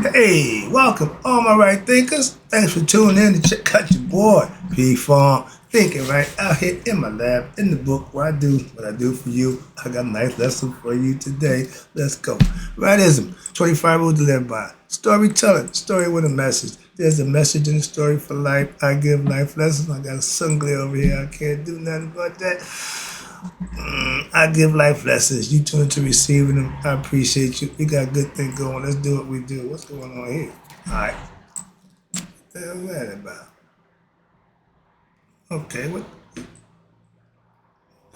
Hey, welcome, all my right thinkers. Thanks for tuning in to check out your boy, P Farm. Thinking right out here in my lab, in the book where I do what I do for you. I got a nice lesson for you today. Let's go. Rightism, 25 rules to live by. Storytelling, story with a message. There's a message in the story for life. I give life lessons. I got a sun glare over here. I can't do nothing about that. I give life lessons. You tune into receiving them. I appreciate you. We got a good thing going. Let's do what we do. What's going on here? All right. What the hell is that about? Okay. What?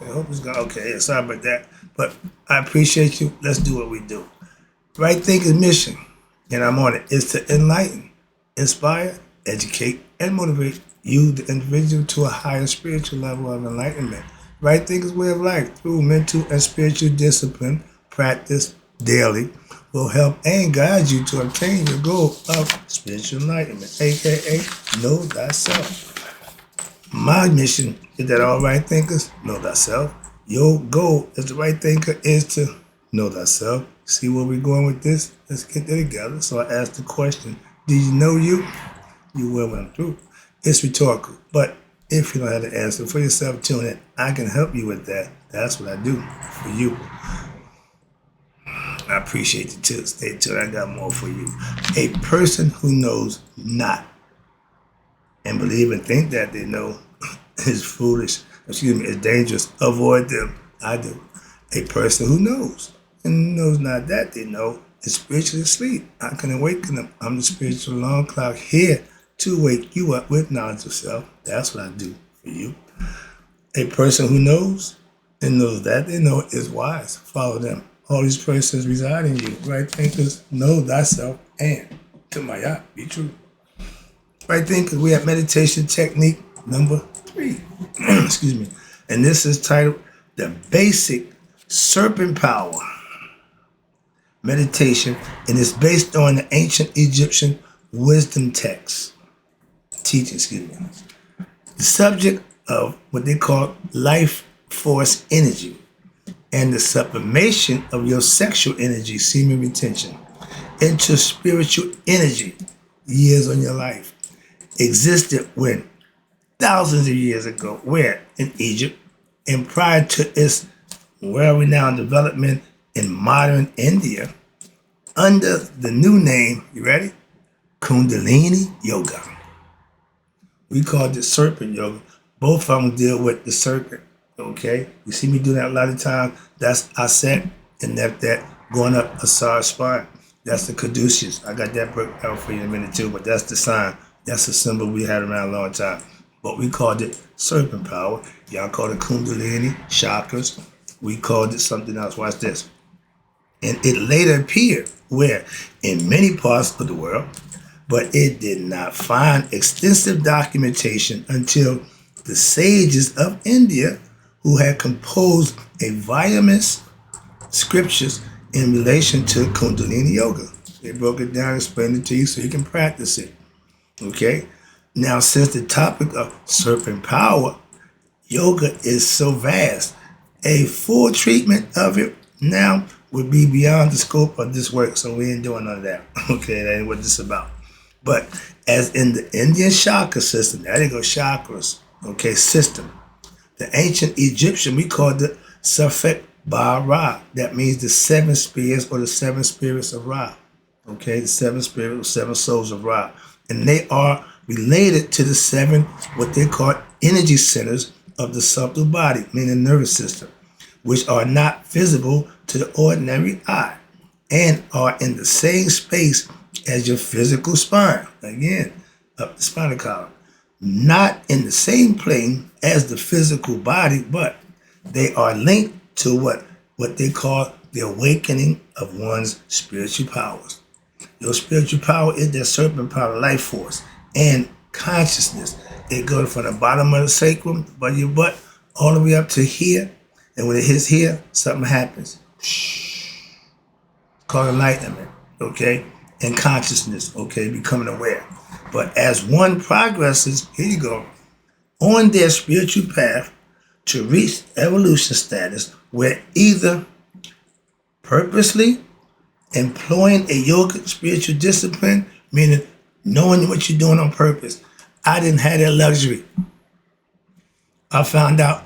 I hope it's gone. Okay. Yeah, sorry about that. But I appreciate you. Let's do what we do. Right thinking mission, and I'm on it, is to enlighten, inspire, educate, and motivate you, the individual, to a higher spiritual level of enlightenment. Right thinking's way of life through mental and spiritual discipline, practice daily, will help and guide you to obtain your goal of spiritual enlightenment, aka know thyself. My mission is that all right thinkers know thyself. Your goal as the right thinker is to know thyself. See where we're going with this? Let's get that together. So I asked the question, do you know you? You will when I'm through. It's rhetorical, but if you don't have the answer for yourself, tune in. I can help you with that. That's what I do for you. I appreciate you too. Stay tuned. I got more for you. A person who knows not and believe and think that they know is foolish. Is dangerous. Avoid them. I do. A person who knows and knows not that they know is spiritually asleep. I can awaken them. I'm the spiritual alarm clock here to wake you up with knowledge of self. That's what I do for you. A person who knows and knows that they know is wise. Follow them. All these persons reside in you. Right thinkers, know thyself and to my yacht, be true. Right thinkers, we have meditation technique number 3. Excuse me. And this is titled The Basic Serpent Power Meditation, and it's based on the ancient Egyptian wisdom text. Teaching, excuse me. The subject of what they call life force energy and the sublimation of your sexual energy, semen retention, into spiritual energy, years on your life, existed when thousands of years ago, where in Egypt, and prior to its well-renowned development in modern India, under the new name, you ready? Kundalini Yoga. We called it Serpent Yoga. Both of them deal with the serpent, okay? You see me do that a lot of times. That's Aset and that going up Asar's spine. That's the Caduceus. I got that broke out for you in a minute too, but that's the sign. That's a symbol we had around a long time. But we called it serpent power. Y'all called it Kundalini, chakras. We called it something else. Watch this. And it later appeared where in many parts of the world, but it did not find extensive documentation until the sages of India, who had composed a voluminous scriptures in relation to Kundalini Yoga. They broke it down, explained it to you so you can practice it. Okay? Now, since the topic of serpent power, yoga is so vast, a full treatment of it now would be beyond the scope of this work, so we ain't doing none of that. Okay, that ain't what this is about. But as in the Indian chakra system, there you go, chakras, okay, system. The ancient Egyptian, we called it Serpent Ra. That means the 7 spheres or the 7 spirits of Ra. Okay, the 7 spirits or 7 souls of Ra. And they are related to the 7, what they call energy centers of the subtle body, meaning nervous system, which are not visible to the ordinary eye and are in the same space as your physical spine. Again, up the spinal column. Not in the same plane as the physical body, but they are linked to what they call the awakening of one's spiritual powers. Your spiritual power is their serpent power, life force, and consciousness. It goes from the bottom of the sacrum, by your butt, all the way up to here. And when it hits here, something happens. It's called enlightenment, okay? And consciousness, okay? Becoming aware. But as one progresses, here you go, on their spiritual path to reach evolution status where either purposely employing a yogic spiritual discipline, meaning knowing what you're doing on purpose. I didn't have that luxury. I found out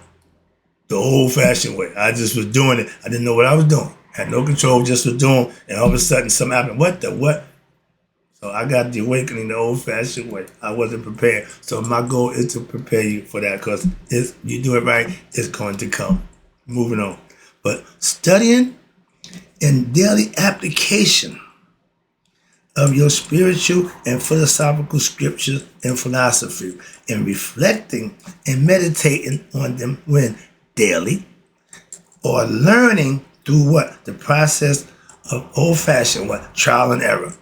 the old-fashioned way. I just was doing it. I didn't know what I was doing. Had no control, just was doing, and all of a sudden something happened. What the what? So I got the awakening the old-fashioned way. I wasn't prepared. So my goal is to prepare you for that, because if you do it right, it's going to come. Moving on. But studying and daily application of your spiritual and philosophical scriptures and philosophy, and reflecting and meditating on them when daily, or learning through what? The process of old-fashioned what? Trial and error.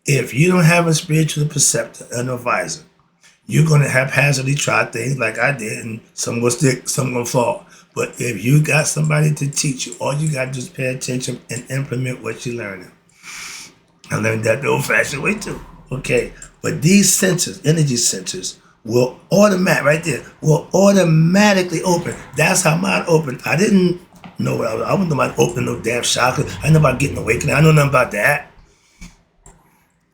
If you don't have a spiritual preceptor, an advisor, you're going to haphazardly try things like I did, and some will stick, some will fall. But if you got somebody to teach you, all you got to do is pay attention and implement what you're learning. I learned that the old-fashioned way too. Okay, but these sensors, energy sensors, will automatically open. That's how mine opened. I didn't know what I wasn't about opening no damn chakra. I didn't know about getting awakened. I know nothing about that.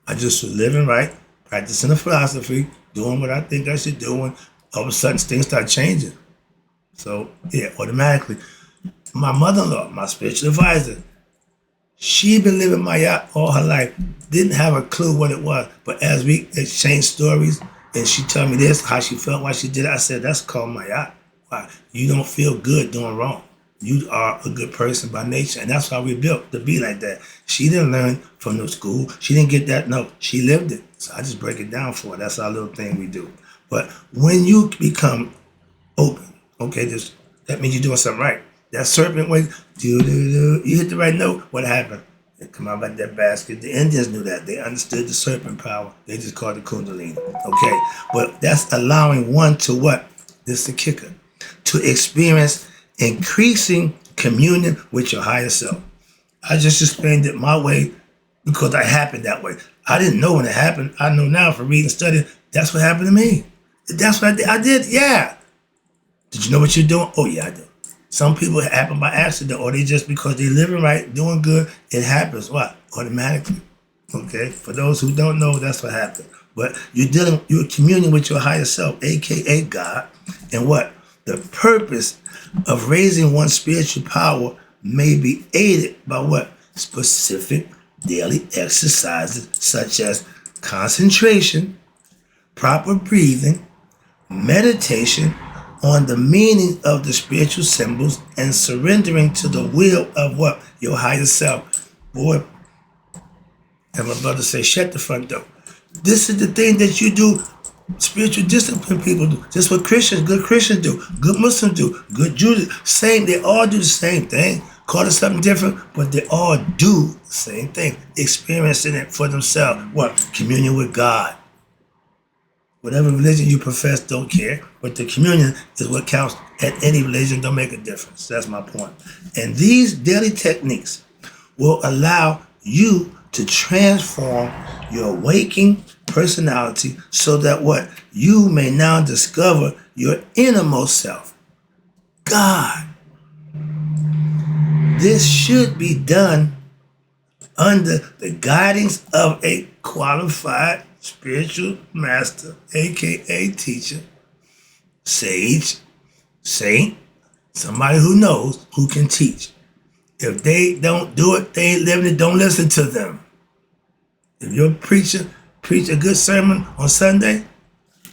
I just was living right, practicing the philosophy, doing what I think I should do, and all of a sudden things start changing. So yeah, automatically. My mother-in-law, my spiritual advisor, she been living my yacht all her life. Didn't have a clue what it was. But as we exchanged stories, and she told me this, how she felt, why she did it, I said, that's called my yacht. Why? You don't feel good doing wrong. You are a good person by nature. And that's why we built to be like that. She didn't learn from no school. She didn't get that. No, she lived it. So I just break it down for her. That's our little thing we do. But when you become open, okay, that means you're doing something right. That serpent way, you hit the right note, what happened? It come out like that basket. The Indians knew that. They understood the serpent power. They just called it Kundalini. Okay? But that's allowing one to what? This is the kicker. To experience increasing communion with your higher self. I just explained it my way because I happened that way. I didn't know when it happened. I know now from reading and studying, that's what happened to me. That's what I did. Yeah. Did you know what you're doing? Oh, yeah, I do. Some people it happen by accident, or they just because they're living right, doing good, it happens. What? Automatically. Okay? For those who don't know, that's what happened. But you're communing with your higher self, aka God, and what? The purpose of raising one's spiritual power may be aided by what? Specific daily exercises such as concentration, proper breathing, meditation on the meaning of the spiritual symbols, and surrendering to the will of what? Your higher self. Boy, and my brother say, shut the front door. This is the thing that you do. Spiritual discipline people do. This is what good Christians do, good Muslims do, good Jews do. Same, they all do the same thing. Call it something different, but they all do the same thing. Experiencing it for themselves. What? Communion with God. Whatever religion you profess, don't care. But the communion is what counts at any religion. Don't make a difference. That's my point. And these daily techniques will allow you to transform your waking personality so that what? You may now discover your innermost self. God. This should be done under the guidance of a qualified spiritual master, aka teacher, sage, saint, somebody who knows, who can teach. If they don't do it, they ain't living it, don't listen to them. If your preacher preach a good sermon on Sunday,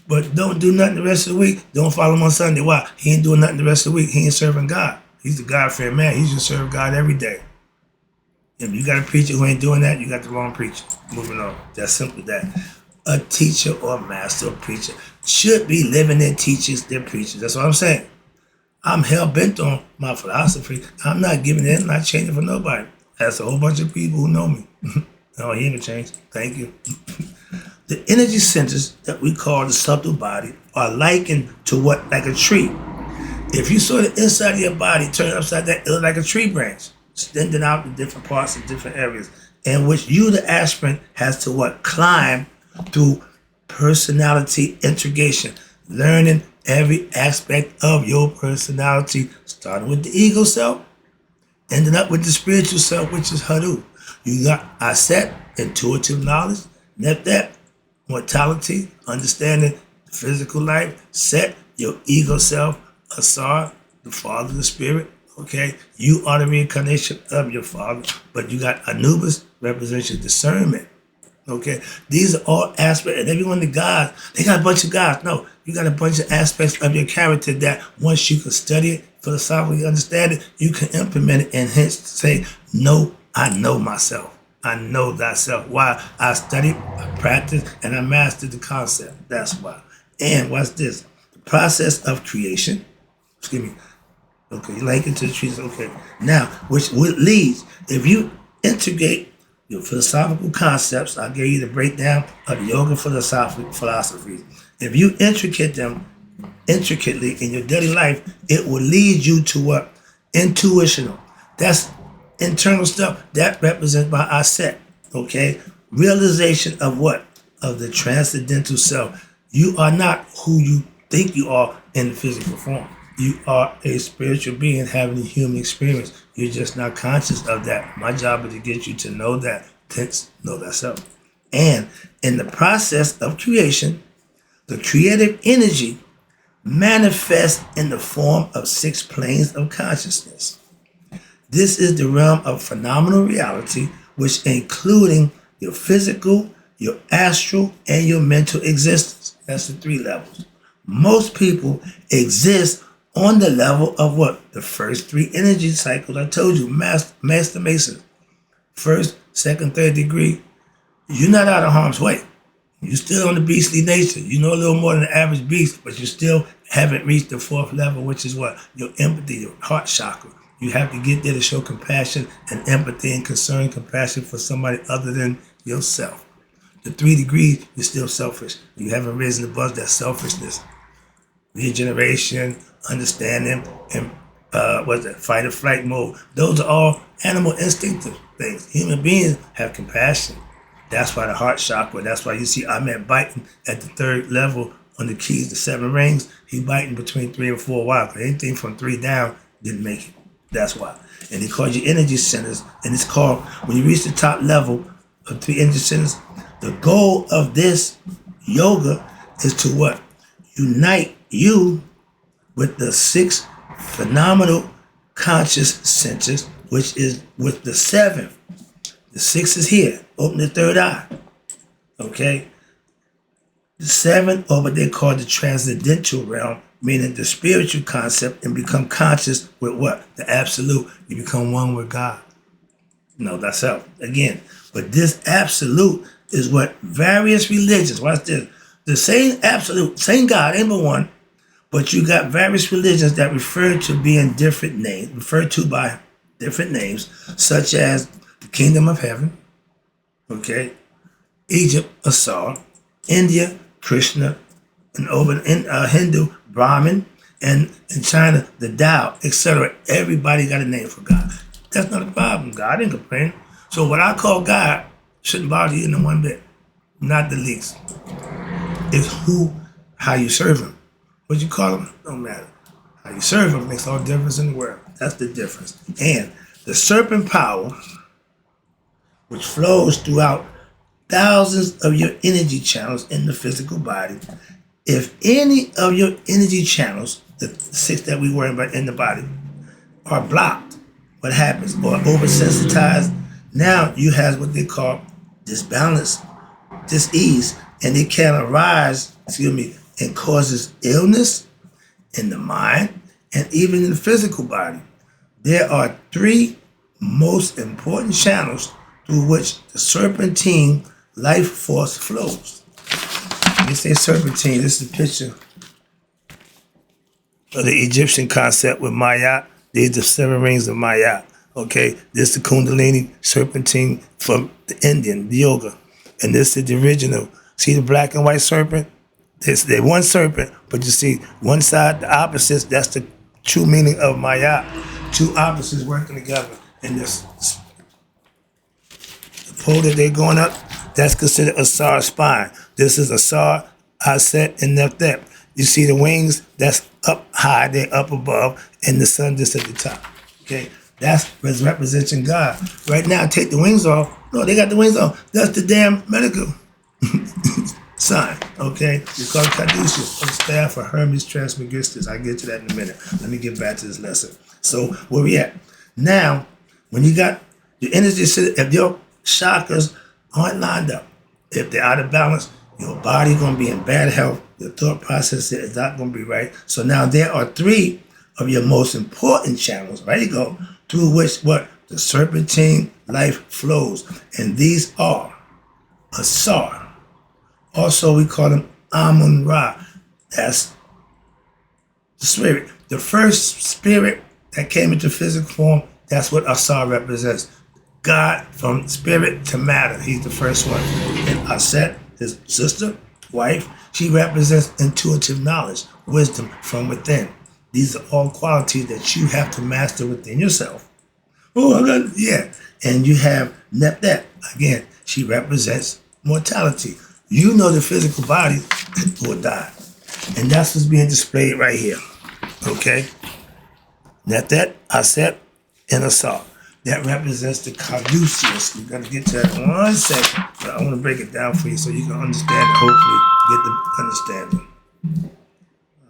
but don't do nothing the rest of the week, don't follow him on Sunday. Why? He ain't doing nothing the rest of the week. He ain't serving God. He's a God-fearing man. He should serve God every day. If you got a preacher who ain't doing that, you got the wrong preacher. Moving on. That's simple that. A teacher or master or preacher should be living their teachings, their preachers. That's what I'm saying. I'm hell-bent on my philosophy. I'm not giving it, I'm not changing for nobody. That's a whole bunch of people who know me. Oh, he ain't changed. Thank you. The energy centers that we call the subtle body are likened to what? Like a tree. If you saw the inside of your body turn upside down, it look like a tree branch, extending out to different parts and different areas, in which you, the aspirant, has to what? Climb through personality integration, learning every aspect of your personality, starting with the ego self, ending up with the spiritual self, which is Haru. You got Aset, intuitive knowledge. Neptet, mortality, understanding the physical life. Set, your ego self. Asar, the father, the spirit. Okay, you are the reincarnation of your father, but you got Anubis, represents your discernment. Okay, these are all aspects, and every one of the gods, they got a bunch of gods. No, you got a bunch of aspects of your character that once you can study it, philosophically understand it, you can implement it, and hence say, no, I know myself. I know thyself. Why? I studied, I practiced, and I mastered the concept. That's why. And what's this? The process of creation. Excuse me. Okay, you like it to the trees. Okay. Now, which leads, if you integrate your philosophical concepts, I gave you the breakdown of the yoga philosophies. If you intricate them intricately in your daily life, it will lead you to what? Intuitional. That's internal stuff. That represents by Aset. Okay? Realization of what? Of the transcendental self. You are not who you think you are in the physical form. You are a spiritual being having a human experience. You're just not conscious of that. My job is to get you to know that. Hence, know thyself. And in the process of creation, the creative energy manifests in the form of 6 planes of consciousness. This is the realm of phenomenal reality, which including your physical, your astral, and your mental existence. That's the 3 levels. Most people exist on the level of what? The first 3 energy cycles. I told you, Master Mason. First, second, third degree. You're not out of harm's way. You're still on the beastly nature. You know a little more than the average beast, but you still haven't reached the 4th level, which is what? Your empathy, your heart chakra. You have to get there to show compassion and empathy and concern, compassion for somebody other than yourself. The 3 degrees, you're still selfish. You haven't risen above that selfishness. Regeneration, understanding, and fight or flight mode. Those are all animal instinctive things. Human beings have compassion. That's why the heart chakra, that's why you see Ahmed biting at the 3rd level on the keys, the 7 rings. He biting between 3 and 4. Why? Because anything from 3 down didn't make it. That's why. And they call you energy centers. And it's called, when you reach the top level of 3 energy centers, the goal of this yoga is to what? Unite you with the 6 phenomenal conscious centers, which is with the 7th. The 6 is here. Open the 3rd eye. Okay? The 7th, or what they call the transcendental realm, meaning the spiritual concept, and become conscious with what? The absolute. You become one with God. Know thyself. Again. But this absolute is what various religions, watch this, the same absolute, same God, ain't but one, but you got various religions that refer to being different names, referred to by different names, such as the Kingdom of Heaven, okay, Egypt, Asar, India, Krishna, and over in Hindu, Brahman, and in China, the Tao, etc. Everybody got a name for God. That's not a problem. God didn't complain. So what I call God shouldn't bother you in one bit, not the least. It's how you serve him. What you call him, don't matter. How you serve him makes all the difference in the world. That's the difference. And the serpent power, which flows throughout thousands of your energy channels in the physical body, if any of your energy channels, the 6 that we worry about in the body, are blocked, what happens? Or oversensitized, now you have what they call disbalance, dis-ease, and it can arise, and causes illness in the mind and even in the physical body. There are 3 most important channels through which the serpentine life force flows. When they say serpentine, this is a picture of the Egyptian concept with Maya. These are the 7 rings of Maya. Okay, this is the Kundalini serpentine from the Indian, the yoga. And this is the original. See the black and white serpent? They're one serpent, but you see one side, the opposites, that's the true meaning of Maya. 2 opposites working together. And this the pole that they're going up, that's considered Asar spine. This is Asar, Aset, and Neptet. You see the wings, that's up high, they're up above, and the sun just at the top. Okay? That's representing God. Right now, take the wings off. No, they got the wings off. That's the damn medical sign, okay? It's called caduceus, of staff for Hermes Trismegistus. I'll get to that in a minute. Let me get back to this lesson. So, where we at? Now, when you got your energy, if your chakras aren't lined up, if they're out of balance, your body going to be in bad health. Your thought process is not going to be right. So now there are three of your most important channels, right? You go, through which what? The serpentine life flows. And these are Asar. Also, we call them Amun Ra. That's the spirit. The first spirit that came into physical form, that's what Asar represents. God from spirit to matter. He's the first one. And Aset, his sister, wife, she represents intuitive knowledge, wisdom from within. These are all qualities that you have to master within yourself. Oh, yeah. And you have Neptet. Again, she represents mortality. You know the physical body will die. And that's what's being displayed right here. Okay? Neptet, Aset, and Asar. That represents the caduceus. We're going to get to that in 1 second, but I want to break it down for you so you can understand it, hopefully get the understanding.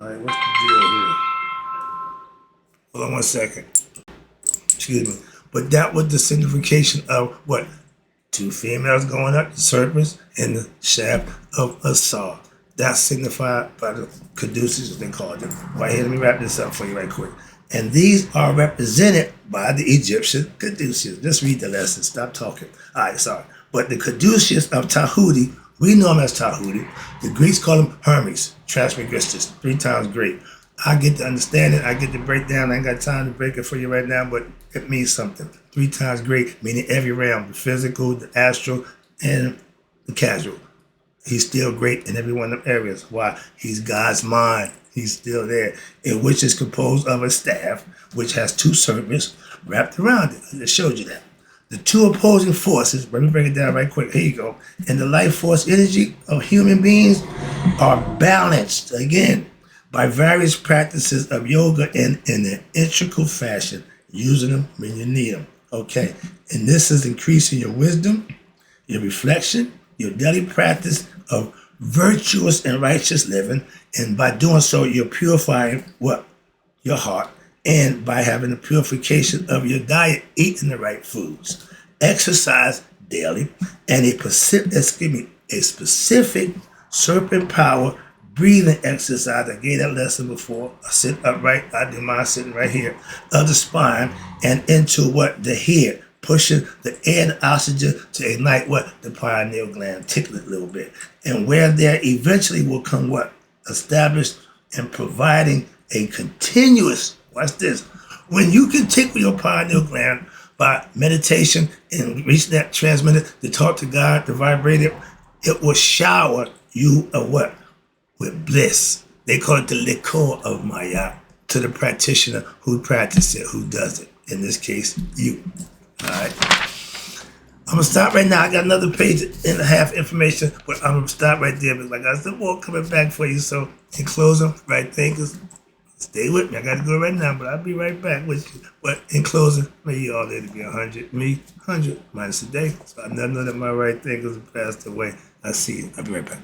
All right, what's the deal here? Hold on 1 second. Excuse me. But that was the signification of what? Two females going up, the serpents, and the shaft of Asar. That's signified by the caduceus, as they call them. Right here, let me wrap this up for you right quick. And these are represented by the Egyptian caduceus. Just read the lesson. Stop talking. All right, sorry. But the caduceus of Tahuti, we know him as Tahuti. The Greeks call him Hermes, Trismegistus, 3 times great. I get to understand it. I get to break down. I ain't got time to break it for you right now, but it means something. 3 times great, meaning every realm, the physical, the astral, and the casual. He's still great in every one of them areas. Why? He's God's mind. He's still there, in which is composed of a staff, which has 2 serpents wrapped around it. I just showed you that. The 2 opposing forces, let me break it down right quick. Here you go. And the life force energy of human beings are balanced, again, by various practices of yoga in an integral fashion, using them when you need them. Okay. And this is increasing your wisdom, your reflection, your daily practice of virtuous and righteous living, and by doing so, you're purifying what? Your heart, and by having the purification of your diet, eating the right foods, exercise daily, and a specific serpent power breathing exercise. I gave that lesson before. I sit upright. I do mine sitting right here, of the spine, and into what? The head, pushing the air and oxygen to ignite what? The pineal gland, tickle it a little bit. And where there eventually will come what? Established and providing a continuous, watch this, when you can tickle your pineal gland by meditation and reach that transmitter to talk to God, to vibrate it, it will shower you of what? With bliss. They call it the liquor of Maya, to the practitioner who practices it, who does it. In this case, you. All right. I'm going to stop right now. I got another page and a half information, but I'm going to stop right there. But like I said, more coming back for you. So in closing, right, thinkers, stay with me. I got to go right now, but I'll be right back with you. But in closing, may you all live to be 100. Me, 100 minus a day. So I never know that my right thinkers passed away. I see you. I'll be right back.